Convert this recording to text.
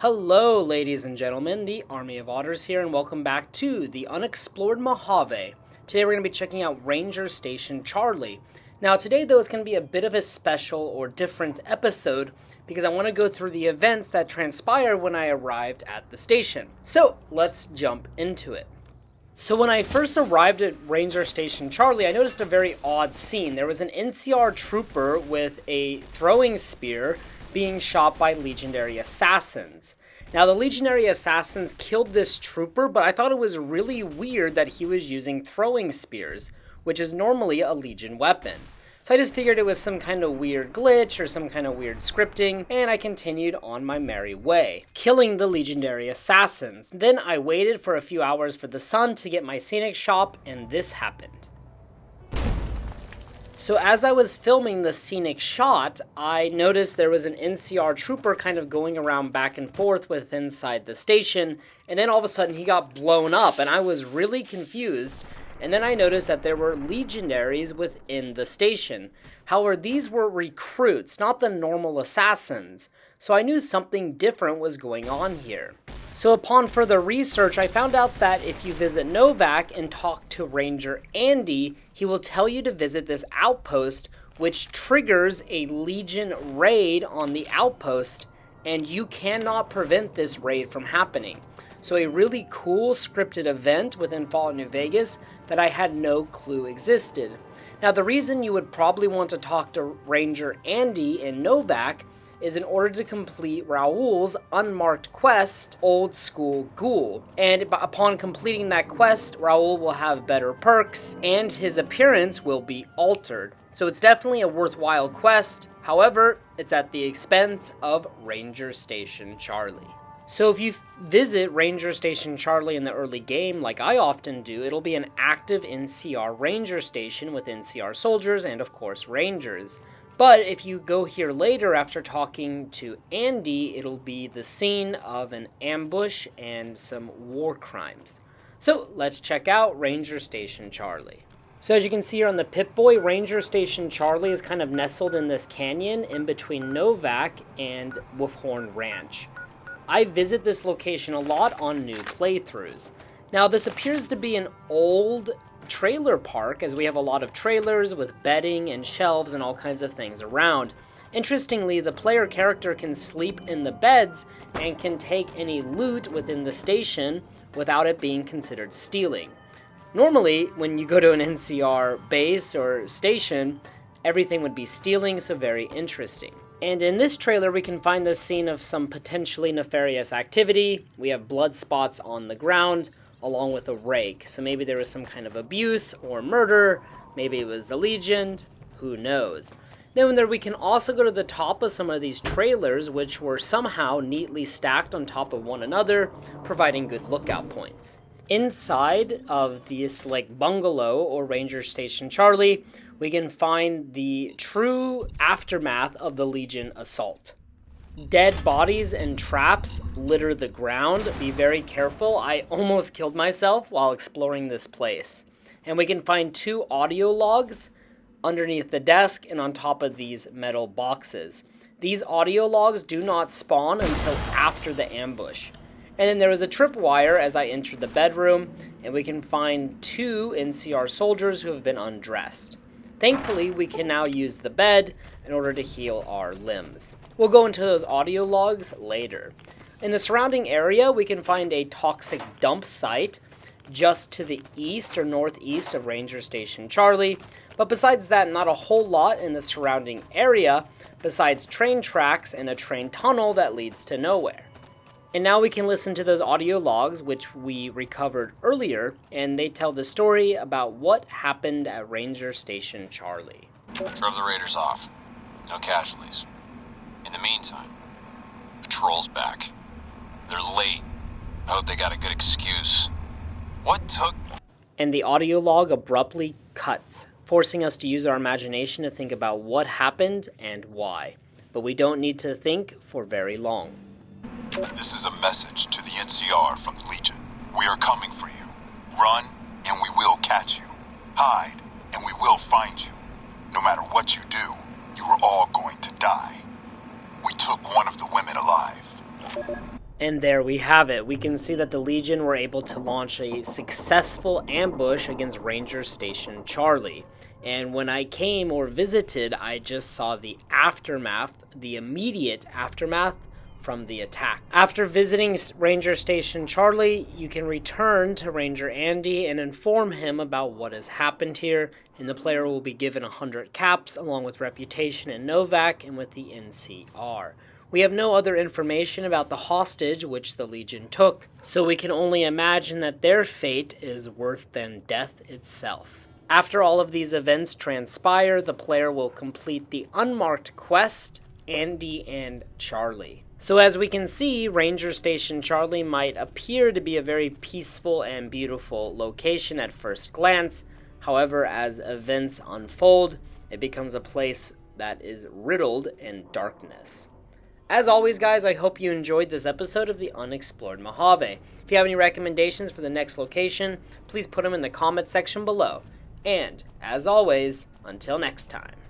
Hello, ladies and gentlemen, the Army of Otters here, and welcome back to the Unexplored Mojave. Today we're going to be checking out Ranger Station Charlie. Now today though it's going to be a bit of a special or different episode because I want to go through the events that transpired when I arrived at the station. So let's jump into it. So when I first arrived at Ranger Station Charlie, I noticed a very odd scene. There was an NCR trooper with a throwing spear being shot by legendary assassins. Now the legendary assassins killed this trooper, but I thought it was really weird that he was using throwing spears, which is normally a Legion weapon. So I just figured it was some kind of weird glitch or some kind of weird scripting, and I continued on my merry way, killing the legendary assassins. Then I waited for a few hours for the sun to get my scenic shot, and this happened. So as I was filming the scenic shot, I noticed there was an NCR trooper kind of going around back and forth with inside the station, and then all of a sudden he got blown up, and I was really confused. And then I noticed that there were legionaries within the station. However, these were recruits, not the normal assassins. So I knew something different was going on here. So upon further research, I found out that if you visit Novak and talk to Ranger Andy, he will tell you to visit this outpost, which triggers a Legion raid on the outpost, and you cannot prevent this raid from happening. So a really cool scripted event within Fallout New Vegas that I had no clue existed. Now the reason you would probably want to talk to Ranger Andy in Novak is in order to complete Raul's unmarked quest, Old School Ghoul. And upon completing that quest, Raul will have better perks, and his appearance will be altered. So it's definitely a worthwhile quest, however, it's at the expense of Ranger Station Charlie. So if you visit Ranger Station Charlie in the early game, like I often do, it'll be an active NCR Ranger Station with NCR soldiers and of course Rangers. But if you go here later after talking to Andy, it'll be the scene of an ambush and some war crimes. So let's check out Ranger Station Charlie. So as you can see here on the Pip-Boy, Ranger Station Charlie is kind of nestled in this canyon in between Novak and Wolfhorn Ranch. I visit this location a lot on new playthroughs. Now this appears to be an old trailer park, as we have a lot of trailers with bedding and shelves and all kinds of things around. Interestingly, the player character can sleep in the beds and can take any loot within the station without it being considered stealing. Normally, when you go to an NCR base or station, everything would be stealing, so very interesting. And in this trailer, we can find the scene of some potentially nefarious activity. We have blood spots on the ground, along with a rake. So maybe there was some kind of abuse or murder. Maybe it was the Legion. Who knows? Then we can also go to the top of some of these trailers, which were somehow neatly stacked on top of one another, providing good lookout points. Inside of this bungalow or Ranger Station Charlie, we can find the true aftermath of the Legion assault. Dead bodies and traps litter the ground. Be very careful. I almost killed myself while exploring this place. And we can find 2 audio logs underneath the desk and on top of these metal boxes. These audio logs do not spawn until after the ambush. And then there was a tripwire as I entered the bedroom, and we can find 2 NCR soldiers who have been undressed. Thankfully, we can now use the bed in order to heal our limbs. We'll go into those audio logs later. In the surrounding area, we can find a toxic dump site just to the east or northeast of Ranger Station Charlie. But besides that, not a whole lot in the surrounding area besides train tracks and a train tunnel that leads to nowhere. And now we can listen to those audio logs, which we recovered earlier, and they tell the story about what happened at Ranger Station Charlie. Drove the raiders off. No casualties. In the meantime, patrol's back. They're late. I hope they got a good excuse. What took... And the audio log abruptly cuts, forcing us to use our imagination to think about what happened and why. But we don't need to think for very long. This is a message to the NCR from the Legion. We are coming for you. Run, and we will catch you. Hide, and we will find you. No matter what you do, you are all going to die. We took one of the women alive. And there we have it. We can see that the Legion were able to launch a successful ambush against Ranger Station Charlie. And when I came or visited, I just saw the aftermath, the immediate aftermath from the attack. After visiting Ranger Station Charlie, you can return to Ranger Andy and inform him about what has happened here, and the player will be given 100 caps along with Reputation and Novak and with the NCR. We have no other information about the hostage which the Legion took, so we can only imagine that their fate is worse than death itself. After all of these events transpire, the player will complete the unmarked quest, Andy and Charlie. So as we can see, Ranger Station Charlie might appear to be a very peaceful and beautiful location at first glance. However, as events unfold, it becomes a place that is riddled in darkness. As always, guys, I hope you enjoyed this episode of the Unexplored Mojave. If you have any recommendations for the next location, please put them in the comment section below. And, as always, until next time.